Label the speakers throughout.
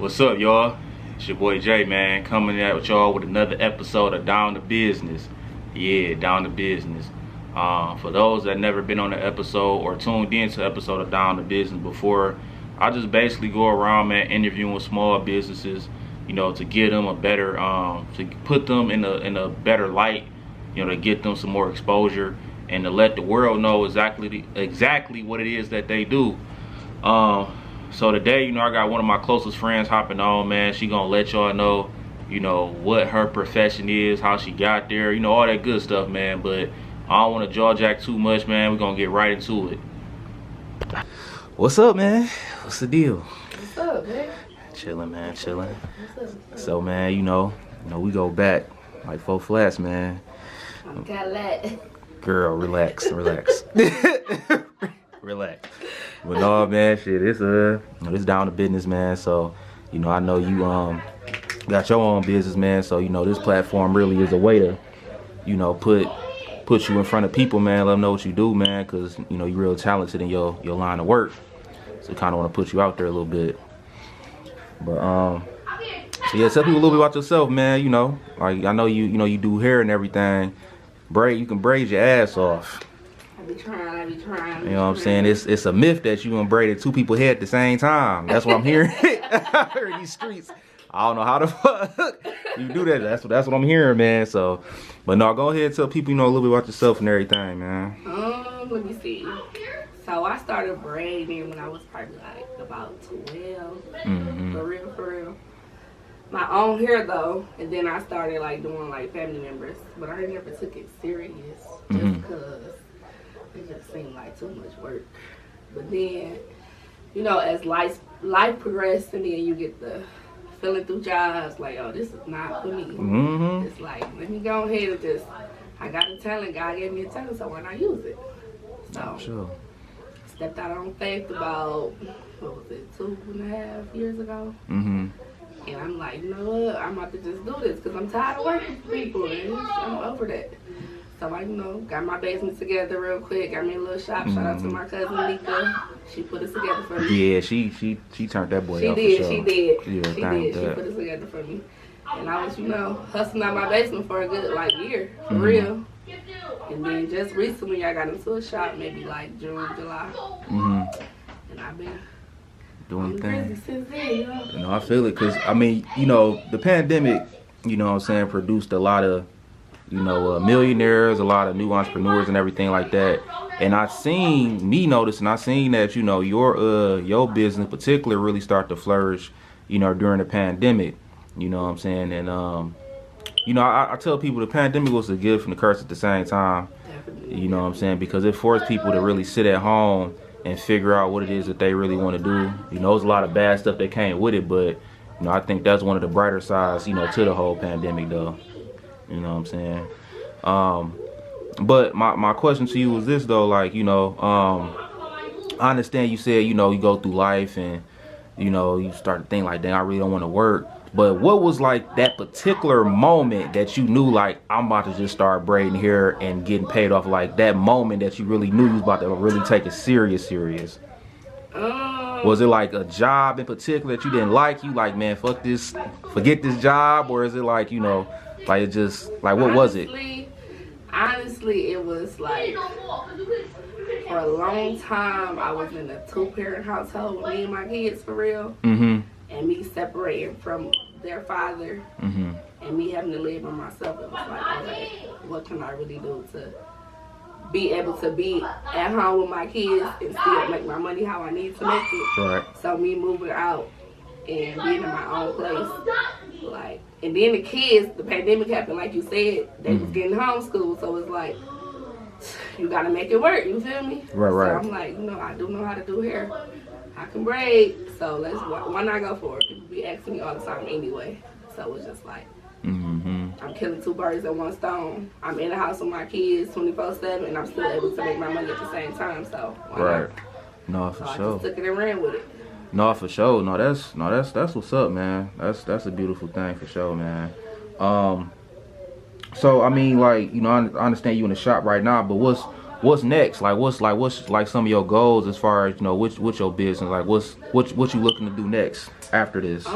Speaker 1: What's up, y'all? It's your boy Jay, man, coming at y'all with another episode of Down to Business. Yeah, Down to Business. For those that never been on the episode or tuned into episode of Down to Business before, I just basically go around, man, interviewing small businesses, you know, to get them a better, to put them in a better light, you know, to get them some more exposure and to let the world know exactly what it is that they do. So today, you know, I got one of my closest friends hopping on, man. She gonna let y'all know, you know, what her profession is, how she got there, you know, all that good stuff, man. But I don't want to jaw jack too much, man. We're gonna get right into it. What's up, man? What's the deal?
Speaker 2: What's up, man?
Speaker 1: Chilling, man, chilling.
Speaker 2: What's up?
Speaker 1: So, man, you know, we go back like 4 flats, man.
Speaker 2: I'm kinda like...
Speaker 1: Girl, relax. Relax. But no, man, shit, it's down to business, man. So, you know, I know you got your own business, man. So, you know, this platform really is a way to, you know, put you in front of people, man. Let them know what you do, man, because, you know, you're real talented in your line of work. So, kind of want to put you out there a little bit. But so yeah, tell people a little bit about yourself, man. You know, like I know you do hair and everything. You can braid your ass off.
Speaker 2: I be trying.
Speaker 1: You know what I'm saying? It's a myth that you gonna braid 2 people's head at the same time. That's what I'm hearing. In these streets. I don't know how the fuck you do that. That's what I'm hearing, man. So, but no, go ahead and tell people, you know, a little bit about yourself and everything, man.
Speaker 2: Let me see. So I started braiding when I was probably like about 12. For real. My own hair though, and then I started like doing like family members, but I never took it serious just because it just seemed like too much work. But then, you know, as life progressed, and then you get the feeling through jobs like, oh, this is not for me. It's like, let me go ahead and just, I got a talent, God gave me a talent, so why not use it? So,
Speaker 1: sure.
Speaker 2: Stepped out on faith about, what was it, 2.5 years ago? And I'm like, you know what, I'm about to just do this because I'm tired of working for people and I'm over that. So I, you know, got my basement together real quick, got me a little shop. Shout out to my cousin Nika. She put it together for me.
Speaker 1: Yeah, she turned that boy out.
Speaker 2: She did.
Speaker 1: Yeah,
Speaker 2: She put it together for me. And I was, you know, hustling out my basement for a good like year, for real. And then just recently I got into a shop, maybe like June, July. And I've been
Speaker 1: doing things
Speaker 2: since then, you know.
Speaker 1: You know, I feel it, because I mean, you know, the pandemic, you know what I'm saying, produced a lot of, you know, millionaires, a lot of new entrepreneurs and everything like that. And I seen that, you know, your business in particular really start to flourish, you know, during the pandemic. You know what I'm saying? And you know, I tell people the pandemic was a gift and a curse at the same time. Definitely. You know what I'm saying? Because it forced people to really sit at home and figure out what it is that they really want to do. You know, there's a lot of bad stuff that came with it, but, you know, I think that's one of the brighter sides, you know, to the whole pandemic, though. You know what I'm saying? But my question to you was this, though, like, you know, I understand you said, you know, you go through life and, you know, you start to think like, dang, I really don't want to work. But what was like that particular moment that you knew, like, I'm about to just start braiding hair and getting paid off, like that moment that you really knew you was about to really take it serious? Was it like a job in particular that you didn't like? You like, man, fuck this, forget this job? Or is it like, you know, like it just, like, what was it?
Speaker 2: Honestly, it was like, for a long time, I was in a 2-parent household with me and my kids, for real. And me separating from their father and me having to live by myself. It was like, okay, what can I really do to be able to be at home with my kids and still make my money how I need to make it?
Speaker 1: Right.
Speaker 2: So me moving out and being in my own place, like, and then the kids, the pandemic happened, like you said, they was getting homeschooled, so it's like, you gotta make it work, you feel me?
Speaker 1: Right.
Speaker 2: So I'm like, you know, I do know how to do hair. I can braid, so why not go for it? People be asking me all the time anyway. So it's just like, I'm killing 2 birds at 1 stone. I'm in the house with my kids 24/7, and I'm still able to make my money at the same time. So why not?
Speaker 1: No, for
Speaker 2: so
Speaker 1: sure.
Speaker 2: I just took it and ran with it.
Speaker 1: No, for sure. No, that's what's up, man. That's a beautiful thing for sure, man. So I mean, like, you know, I understand you in the shop right now, but what's next? Like what's like some of your goals as far as, you know, what's your business? Like what you looking to do next after this?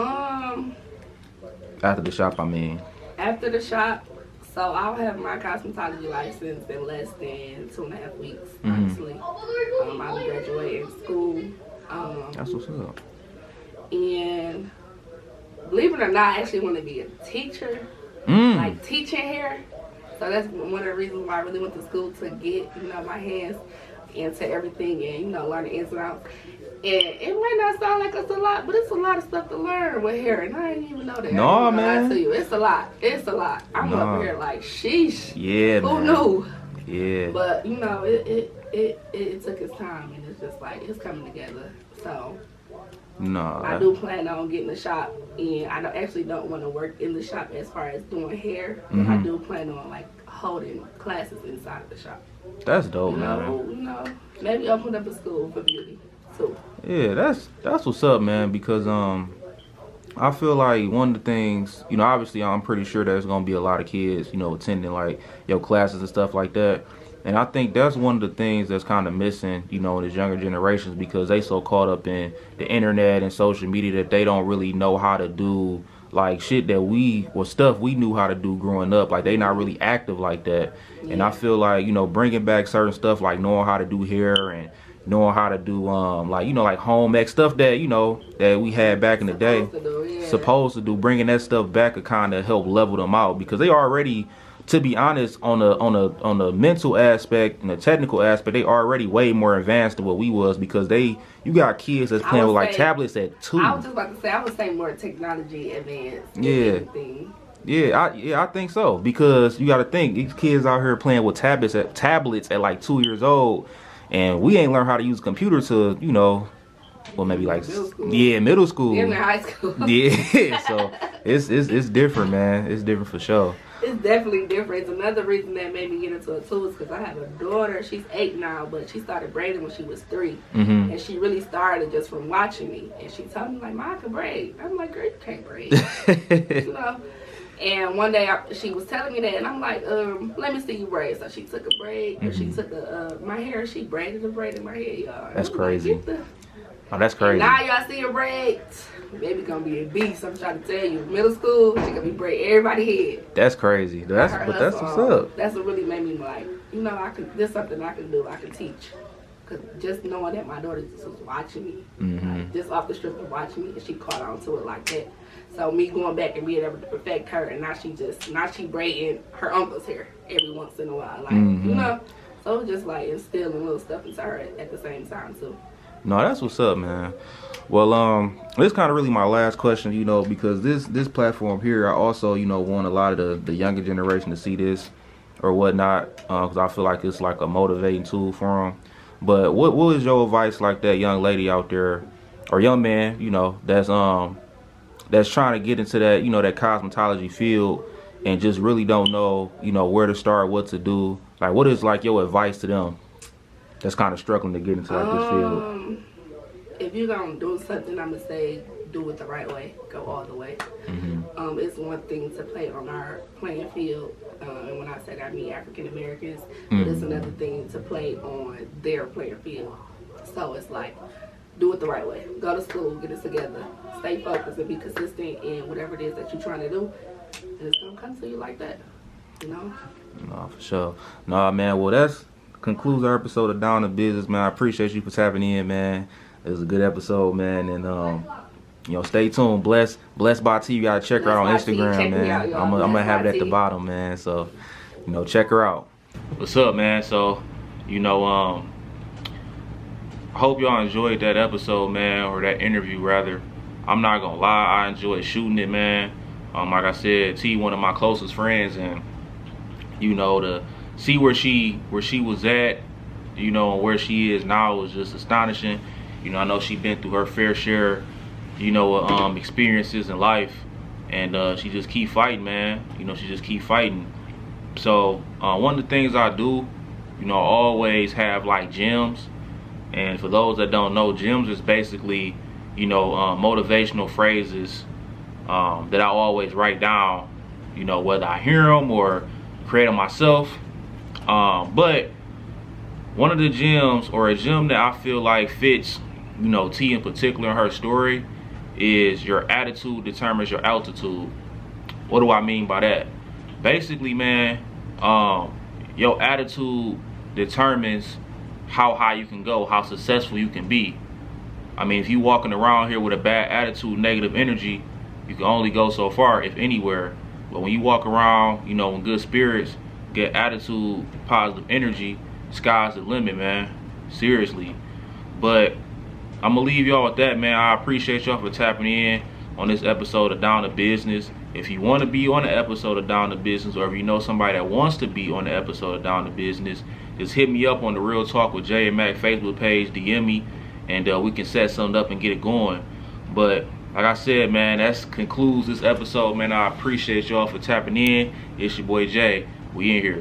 Speaker 1: After the shop, I mean.
Speaker 2: After the shop, so I'll have my cosmetology license in less than 2.5 weeks, honestly. I'll be graduating school.
Speaker 1: That's what's up.
Speaker 2: And believe it or not, I actually want to be a teacher, like teaching hair. So that's one of the reasons why I really went to school, to get, you know, my hands into everything and, you know, learn the ins and outs. And it might not sound like it's a lot, but it's a lot of stuff to learn with hair, and I didn't even know that.
Speaker 1: No, man.
Speaker 2: I tell you, it's a lot. It's a lot. I'm up here like, sheesh.
Speaker 1: Yeah,
Speaker 2: Who
Speaker 1: man.
Speaker 2: knew?
Speaker 1: Yeah.
Speaker 2: But you know, it took its time, and it's just like it's coming together. So I do plan on getting a shop, and I don't want to work in the shop as far as doing hair. But I do plan on like holding classes inside the shop.
Speaker 1: That's dope, man.
Speaker 2: You know, maybe open up a school for beauty too.
Speaker 1: Yeah, that's what's up, man. Because I feel like one of the things, you know, obviously I'm pretty sure there's gonna be a lot of kids, you know, attending like your classes and stuff like that. And I think that's one of the things that's kind of missing, you know, in this younger generations, because they so caught up in the internet and social media that they don't really know how to do like shit that stuff we knew how to do growing up. Like they not really active like that. Yeah. And I feel like, you know, bringing back certain stuff like knowing how to do hair and knowing how to do like, you know, like home ec stuff that, you know, that we had back in the day, supposed to do, bringing that stuff back could kind of help level them out, because they already, to be honest, on the mental aspect and the technical aspect, they already way more advanced than what we was, because you got kids that's playing with like tablets at 2.
Speaker 2: I was just about to say, I would say more technology advanced.
Speaker 1: Yeah, I think so, because you got to think these kids out here playing with tablets at like 2 years old, and we ain't learned how to use a computer to, you know, well, maybe like middle school.
Speaker 2: In high school.
Speaker 1: Yeah, so it's different, man. It's different for sure.
Speaker 2: It's definitely different. It's another reason that made me get into it too, is because I have a daughter. She's 8 now, but she started braiding when she was 3, and she really started just from watching me. And she told me like, "Ma, I can braid." I'm like, "Girl, you can't braid," you know. And one day she was telling me that, and I'm like, "Let me see you braid." So she took a braid, and she took my hair. She braided and braided my hair, y'all.
Speaker 1: That's crazy. Oh, that's crazy.
Speaker 2: And now y'all see her braids. Baby gonna be a beast. I'm trying to tell you. Middle school, she gonna be braid everybody's head.
Speaker 1: That's crazy. That's what's up.
Speaker 2: That's what really made me like, you know, this is something I can do. I can teach. Cause just knowing that my daughter just was watching me, like, just off the strip of watching me, and she caught on to it like that. So me going back and being able to perfect her, and now she braiding her uncle's hair every once in a while, like, you know. So it's just like instilling little stuff into her at the same time too.
Speaker 1: No, that's what's up, man. Well, this kind of really my last question, you know, because this platform here, I also, you know, want a lot of the younger generation to see this or whatnot, because I feel like it's like a motivating tool for them. But what is your advice, like that young lady out there, or young man, you know, that's trying to get into that, you know, that cosmetology field and just really don't know, you know, where to start, what to do? Like, what is like your advice to them that's kind of struggling to get into like this field?
Speaker 2: If you're gonna do something, I'm gonna say do it the right way. Go all the way. It's one thing to play on our playing field, and when I say that, I mean African Americans, but it's another thing to play on their playing field. So it's like, do it the right way. Go to school, get it together, stay focused, and be consistent in whatever it is that you're trying to do, and it's gonna come to you like that, you know?
Speaker 1: No, for sure. No, man. Well, that's concludes our episode of Down to Business, man. I appreciate you for tapping in, man. It was a good episode, man, and you know, stay tuned. Blessed by T. You gotta check her out on Instagram, man. I'm gonna have it at the bottom, man. So, you know, check her out. What's up, man? So, you know, I hope y'all enjoyed that episode, man, or that interview rather. I'm not gonna lie, I enjoyed shooting it, man. Like I said, T, one of my closest friends, and you know, to see where she was at, you know, and where she is now was just astonishing. You know, I know she's been through her fair share, you know, experiences in life, and she just keep fighting, man. You know, she just keep fighting. So one of the things I do, you know, I always have like gems. And for those that don't know, gems is basically, you know, motivational phrases that I always write down, you know, whether I hear them or create them myself. But one of the gems, or a gem that I feel like fits, you know, T in particular in her story, is your attitude determines your altitude. What do I mean by that? Basically, man, your attitude determines how high you can go, how successful you can be. I mean, if you walking around here with a bad attitude, negative energy, you can only go so far, if anywhere. But when you walk around, you know, in good spirits, get attitude, positive energy, sky's the limit, man. Seriously. But I'm gonna leave y'all with that, man. I appreciate y'all for tapping in on this episode of Down to Business. If you want to be on the episode of Down to Business, or if you know somebody that wants to be on the episode of Down to Business, just hit me up on the Real Talk with Jay and Mack Facebook page, DM me, and we can set something up and get it going. But like I said, man, that concludes this episode, man. I appreciate y'all for tapping in. It's your boy Jay. We in here.